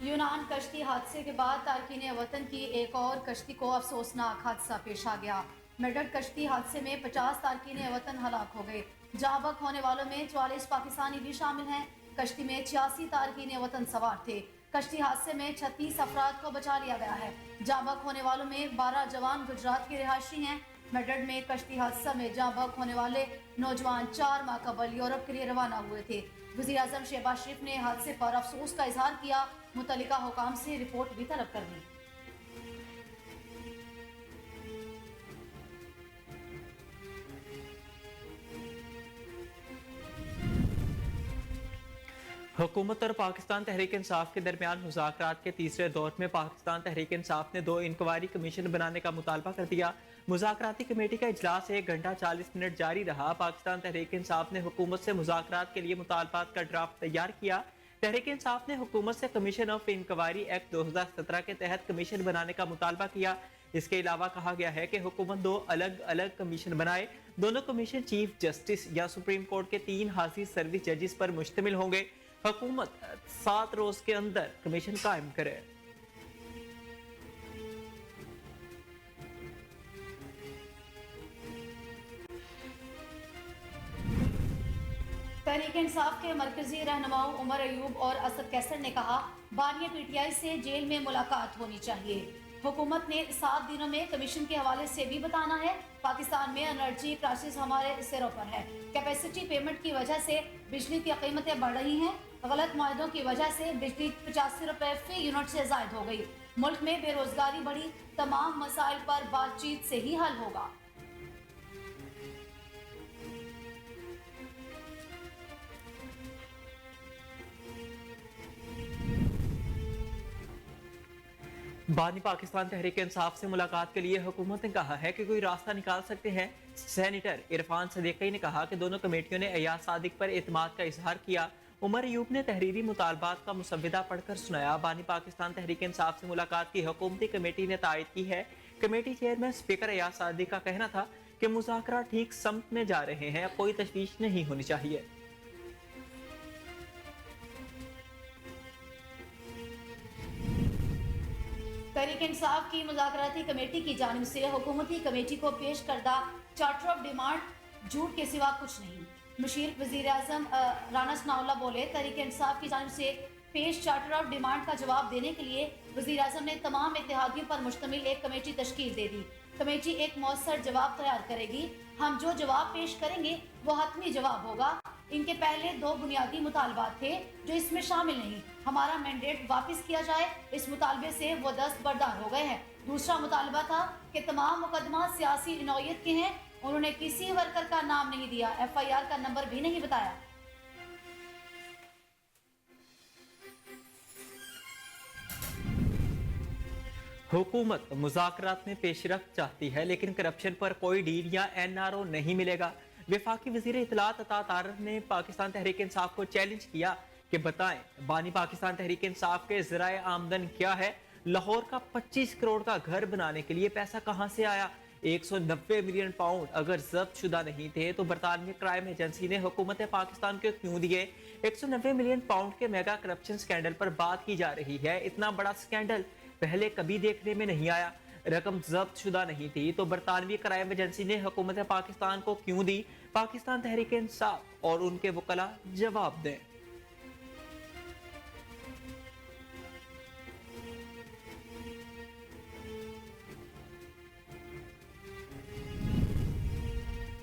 यूनान कश्ती हादसे के बाद तारकीन वतन की एक और कश्ती को अफसोसनाक हादसा पेश आ गया। मेडट कश्ती हादसे में 50 तारकीन वतन हलाक हो गए। जहाँ बहक होने वालों में 44 पाकिस्तानी भी शामिल हैं। कश्ती में 86 तारकीन वतन सवार थे। कश्ती हादसे में 36 अफराद को बचा लिया गया है। जहाँ बहक होने वालों में 12 जवान गुजरात के रिहायशी हैं। मेडट में कश्ती हादसा में जहाँ बहक होने वाले नौजवान 4 माह कबल यूरोप के लिए रवाना हुए थे। वज़ीर आज़म शहबाज शरीफ ने हादसे पर अफसोस का इजहार किया। मुतल्लिका हुकाम से रिपोर्ट भी तलब कर ली। हुकूमत और पाकिस्तान तहरीक इंसाफ के दरमियान मुज़ाकरात के तीसरे दौर में पाकिस्तान तहरीक इंसाफ ने 2 इंक्वायरी कमीशन बनाने का मुतालबा कर दिया। मुज़ाकराती कमेटी का इजलास 1 घंटा 40 मिनट जारी रहा। पाकिस्तान तहरीक इंसाफ ने हुकूमत से मुज़ाकरात के लिए मुतालबात का ड्राफ्ट तैयार किया। तहरीक इंसाफ ने हुकूमत से कमीशन ऑफ इंक्वायरी एक्ट 2017 के तहत कमीशन बनाने का मुतालबा किया। इसके अलावा कहा गया है कि हुकूमत 2 अलग अलग कमीशन बनाए। दोनों कमीशन चीफ जस्टिस या सुप्रीम कोर्ट के 3 हाजिर सर्विस जजेस पर मुश्तमिल होंगे। हुकूमत 7 रोज के अंदर कमीशन कायम करे। तहरीक इंसाफ के मरकजी रहनुमाओं उमर अयूब और असद कैसर ने कहा, बानिया पीटीआई से जेल में मुलाकात होनी चाहिए। हुकूमत ने 7 दिनों में कमीशन के हवाले से भी बताना है। पाकिस्तान में एनर्जी क्राइसिस हमारे सिरों पर है। कैपेसिटी पेमेंट की वजह से बिजली की कीमतें बढ़ रही हैं। गलत मुआहदों की वजह से बिजली 85 रुपए फी यूनिट से जायद हो गई। मुल्क में बेरोजगारी बढ़ी। तमाम मसाइल पर बातचीत से ही हल होगा। बानी पाकिस्तान तहरीक इंसाफ से मुलाकात के लिए हुकूमत ने कहा है कि कोई रास्ता निकाल सकते हैं। सेनेटर इरफान सदीकी ने कहा कि दोनों कमेटियों ने अयाज सादिक पर एतमाद का इजहार किया। उमर अयूब ने तहरीरी मुतालबात का मुसव्विदा पढ़कर सुनाया। बानी पाकिस्तान तहरीक इंसाफ से मुलाकात की हुकूमती कमेटी ने तायद की है। Committee chairman speaker Ayaz Sadiq का कहना था कि मुज़ाकरा ठीक समत में जा रहे हैं, कोई तशवीश नहीं होनी चाहिए। तहरीक इंसाफ की मुज़ाकराती कमेटी की जानिब से हुकूमती कमेटी को पेश करदा चार्टर ऑफ डिमांड झूठ के सिवा कुछ नहीं। मुशीर वज़ीर आज़म राना सनाउल्लाह बोले, तहरीक इंसाफ की जानिब से पेश चार्टर ऑफ डिमांड का जवाब देने के लिए वज़ीर आज़म ने तमाम इत्तेहादियों पर मुश्तमिल एक कमेटी तश्कील दे दी। कमेटी एक मौसर जवाब तैयार करेगी। हम जो जवाब पेश करेंगे वो हतमी जवाब होगा। इनके पहले 2 बुनियादी मुतालबात थे जो इसमें शामिल नहीं। हमारा मैंडेट वापस किया जाए, इस मुतालबे से वो दस्तबरदार हो गए हैं। दूसरा मुतालबा था कि तमाम मुकदमा सियासी नौयत के हैं। उन्होंने किसी वर्कर का नाम नहीं दिया, FIR का नंबर भी नहीं बताया। हुकूमत मुज़ाकरात में पेशरफ्त चाहती है, लेकिन करप्शन पर कोई डील या NRO नहीं मिलेगा। वफाकी वज़ीर इत्तलात अता तारर ने पाकिस्तान तहरीक इंसाफ को चैलेंज किया कि बताएं, बानी पाकिस्तान तहरीक इंसाफ के ज़राए आमदन क्या है। लाहौर का 25 करोड़ का घर बनाने के लिए पैसा कहां से आया। 190 मिलियन पाउंड अगर जब्त शुदा नहीं थे तो बरतानवी क्राइम एजेंसी ने हुकूमत पाकिस्तान को क्यों दिए। 190 मिलियन पाउंड के मेगा करप्शन स्कैंडल पर बात की जा रही है। इतना बड़ा स्कैंडल पहले कभी देखने में नहीं आया। रकम जब्त शुदा नहीं थी तो बरतानवी क्राइम एजेंसी ने हुकूमत पाकिस्तान को क्यों दी। पाकिस्तान तहरीक इंसाफ और उनके वकला जवाब दें।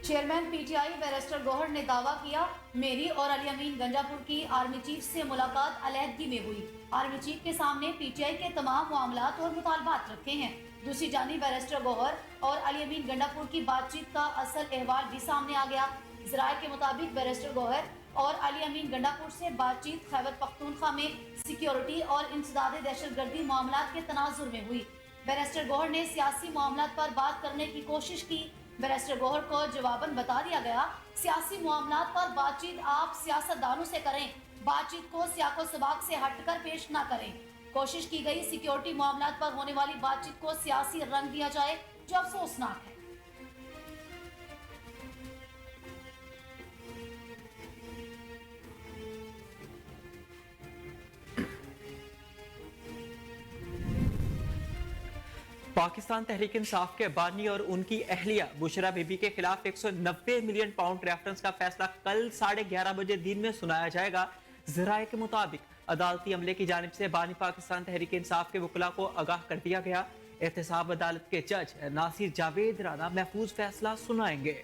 चेयरमैन PTI बैरिस्टर गौहर ने दावा किया, मेरी और अली अमीन गंजापुर की आर्मी चीफ से मुलाकात अलहदगी में हुई। आर्मी चीफ के सामने PTI के तमाम मामलात और मुतालबात रखे हैं। दूसरी जानिब बैरिस्टर गौहर और अली अमीन गंडापुर की बातचीत का असल अहवाल भी सामने आ गया। ज़राए के मुताबिक बैरिस्टर गौहर और अली अमीन गंडापुर से बातचीत खैबर पख्तूनख्वा में सिक्योरिटी और इंसदाद दहशतगर्दी मामलात के तनाजुर में हुई। बैरिस्टर गौहर ने सियासी मामलात पर बात करने की कोशिश की। बैरिस्टर गौहर को जवाबन बता दिया गया, सियासी मामलात पर बातचीत आप सियासतदानों से करें, बातचीत को सियाको सबाक से हटकर पेश ना करें। कोशिश की गई सिक्योरिटी मामलात पर होने वाली बातचीत को सियासी रंग दिया जाए, जो अफसोसनाक है। पाकिस्तान तहरीक इंसाफ के बानी और उनकी अहलिया बुशरा बीबी के खिलाफ 190 मिलियन पाउंड रेफरेंस का फैसला कल 11:30 बजे दिन में सुनाया जाएगा। जराये के मुताबिक अदालती अमले की जानिब से बानी पाकिस्तान तहरीक इंसाफ के वकला को आगाह कर दिया गया। एहतसाब अदालत के जज नासिर जावेद राना महफूज फैसला सुनाएंगे।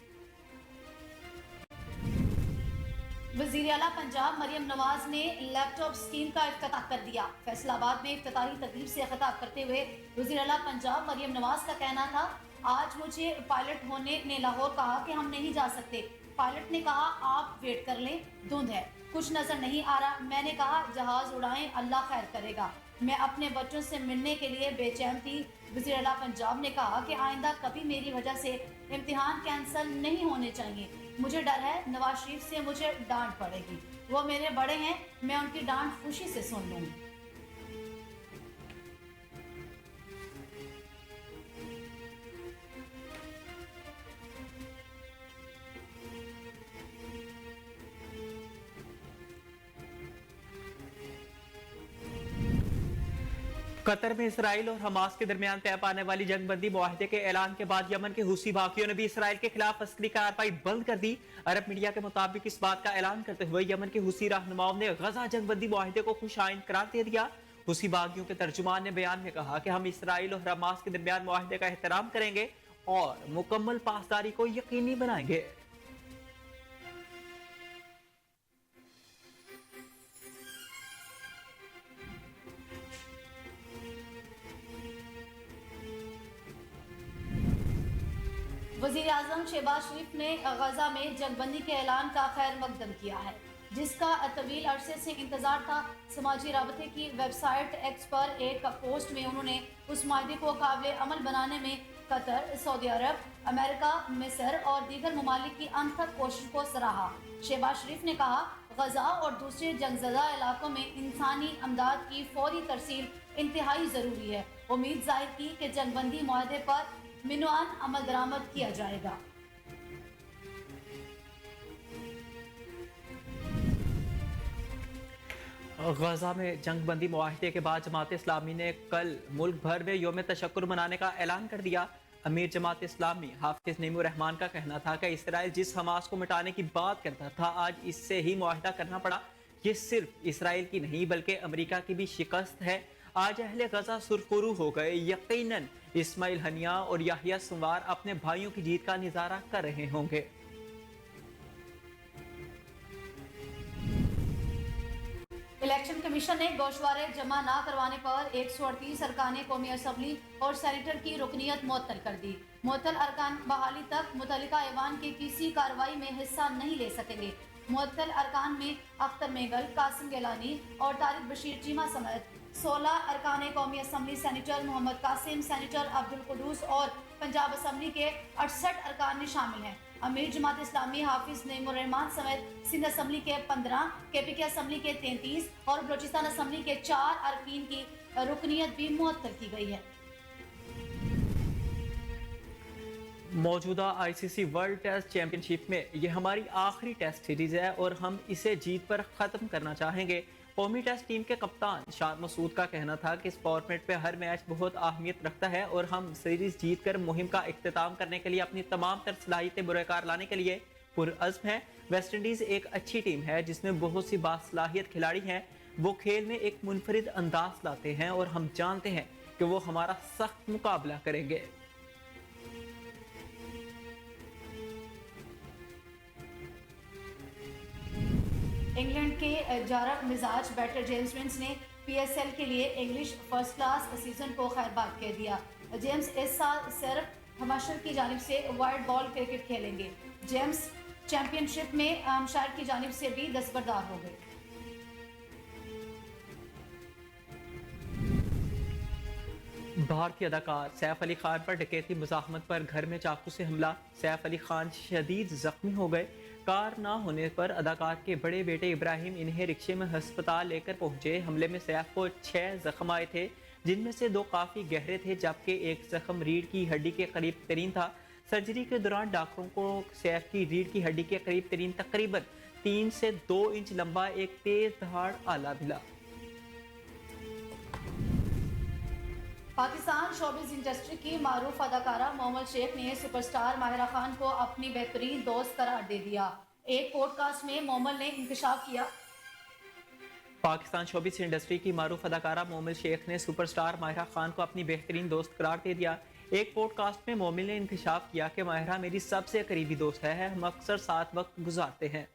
वज़ीर आला पंजाब मरियम नवाज ने लैपटॉप स्कीम का इफ्तिताह कर दिया। फैसलाबाद में इफ्तिताही तकरीब से खिताब करते हुए वज़ीर आला पंजाब मरियम नवाज का कहना था, आज मुझे पायलट होने ने लाहौर कहा कि हम नहीं जा सकते। पायलट ने कहा आप वेट कर लें, धुंध है, कुछ नजर नहीं आ रहा। मैंने कहा जहाज उड़ाएं, अल्लाह खैर करेगा। मैं अपने बच्चों से मिलने के लिए बेचैन थी। वज़ीर आला पंजाब ने कहा कि आइंदा कभी मेरी वजह से इम्तिहान कैंसिल नहीं होने चाहिए। मुझे डर है नवाज शरीफ से मुझे डांट पड़ेगी। वो मेरे बड़े हैं, मैं उनकी डांट खुशी से सुन लूंगी। कतर में इसराइल और हमास के दरमियान तय पाने वाली जंगबंदी मुआहदे के ऐलान के बाद यमन के हुसी बागियों ने भी इसराइल के खिलाफ अस्करी कार्रवाई बंद कर दी। अरब मीडिया के मुताबिक इस बात का ऐलान करते हुए यमन के हुसी रहनुमाओं ने गजा जंगबंदी मुआहदे को खुश आइंद करार दे दिया। हुसी बागियों के तर्जुमान ने बयान में कहा कि हम इसराइल और हमास के दरमियान मुआहदे का एहतराम करेंगे और मुकम्मल पासदारी को यकीनी बनाएंगे। वज़ीर आज़म शहबाज शरीफ ने गजा में जंगबंदी के ऐलान का खैर मकदम किया है, जिसका तवील अरसे से इंतजार था। समाजी राबते की वेबसाइट एक्स पर एक पोस्ट में उन्होंने उस माहदे को काबिल अमल बनाने में कतर, सऊदी अरब, अमेरिका, मिस्र और दीगर ममालिक की अनथक कोशिश को सराहा। शहबाज शरीफ ने कहा, गजा और दूसरे जंगज़दा इलाकों में इंसानी अमदाद की फौरी तरसील इंतहाई ज़रूरी है। उम्मीद जाहिर की कि जंगबंदी मुआहदे पर मिनवान अमल दरामद किया जाएगा। गजा में जंगबंदी मुआहदे के बाद जमात इस्लामी ने कल मुल्क भर में योम तशक्कुर मनाने का ऐलान कर दिया। अमीर जमात इस्लामी हाफिज नईमुर रहमान का कहना था कि इसराइल जिस हमास को मिटाने की बात करता था, आज इससे ही मुआहदा करना पड़ा। ये सिर्फ इसराइल की नहीं बल्कि अमेरिका की भी शिकस्त है। आज अहले गजा सुरखरू हो गए। यकीनन इस्माइल हनिया और याहिया सुवार अपने भाइयों की जीत का नजारा कर रहे होंगे। इलेक्शन कमीशन ने गोशवारे जमा न करवाने पर 138 अरकान कौमी असम्बली और सेनेटर की रुकनीत मुअत्तल कर दी। मुअत्तल अरकान बहाली तक मुतल्लिका ऐवान की किसी कार्रवाई में हिस्सा नहीं ले सकेंगे। मुअत्तल अरकान में अख्तर मेगल, कासिम गिलानी और तारिक बशीर चीमा समेत 16 अरकान कौमी assembly, senator Muhammad Qasim, senator Abdul Quddus और पंजाब असम्बली के 68 अरकान में शामिल हैं। अमीर जमात इस्लामी हाफिज नईमुर रहमान समेत सिंध असम्बली के 15, केपीके असम्बली के 33 और बलोचिस्तान असम्बली के 4 अरकान की रुकनीत भी मुअत्तल की गई है। मौजूदा आईसीसी वर्ल्ड टेस्ट चैंपियनशिप में ये हमारी आखिरी टेस्ट सीरीज है और हम इसे जीत पर ख़त्म करना चाहेंगे। कौमी टेस्ट टीम के कप्तान शाद मसूद का कहना था कि इस फॉर्मेट पे हर मैच बहुत अहमियत रखता है और हम सीरीज जीतकर मुहिम का इख्तिताम करने के लिए अपनी तमाम तर सलाहियतें बुरकार लाने के लिए पुरअज़्म है। वेस्ट इंडीज़ एक अच्छी टीम है जिसमें बहुत सी बासलाहियत खिलाड़ी हैं। वो खेल में एक मुनफरिद अंदाज लाते हैं और हम जानते हैं कि वो हमारा सख्त मुकाबला करेंगे। इंग्लैंड के जारक मिजाज बैटर जेम्स विंस ने पीएसएल के लिए इंग्लिश फर्स्ट क्लास सीजन को खैरबाद कह दिया। जेम्स इस साल सिर्फ हमाशर की जानिब से वाइड बॉल क्रिकेट खेलेंगे। जेम्स चैंपियनशिप में आमशायर की जानिब से भी दस्तबरदार हो गए। भारतीय अदाकार सैफ अली खान पर डकैती मुज़ाहमत पर घर में चाकू से हमला। सैफ अली खान शदीद जख्मी हो गए। कार ना होने पर अदाकार के बड़े बेटे इब्राहिम इन्हें रिक्शे में हस्पताल लेकर पहुंचे। हमले में सैफ को 6 जख्म आए थे, जिनमें से 2 काफ़ी गहरे थे जबकि एक जख्म रीढ़ की हड्डी के करीब तरीन था। सर्जरी के दौरान डॉक्टरों को सैफ की रीढ़ की हड्डी के करीब तरीन तकरीबन 3 से 2 इंच लंबा एक तेज धाड़ आला मिला। पाकिस्तान शोबिस इंडस्ट्री की मारूफ अदाकारा मोमल शेख ने सुपरस्टार माहिरा खान को अपनी बेहतरीन दोस्त करार दे दिया। एक पॉडकास्ट में मोमल ने इंकशाफ किया। पाकिस्तान शोबिस इंडस्ट्री की मारूफ अदाकारा मोमिल शेख ने सुपरस्टार माहिरा खान को अपनी बेहतरीन दोस्त करार दे दिया। एक पॉडकास्ट में मोमिल ने इंकशाफ किया कि माहिरा मेरी सबसे करीबी दोस्त है, हम अक्सर साथ वक्त गुजारते हैं।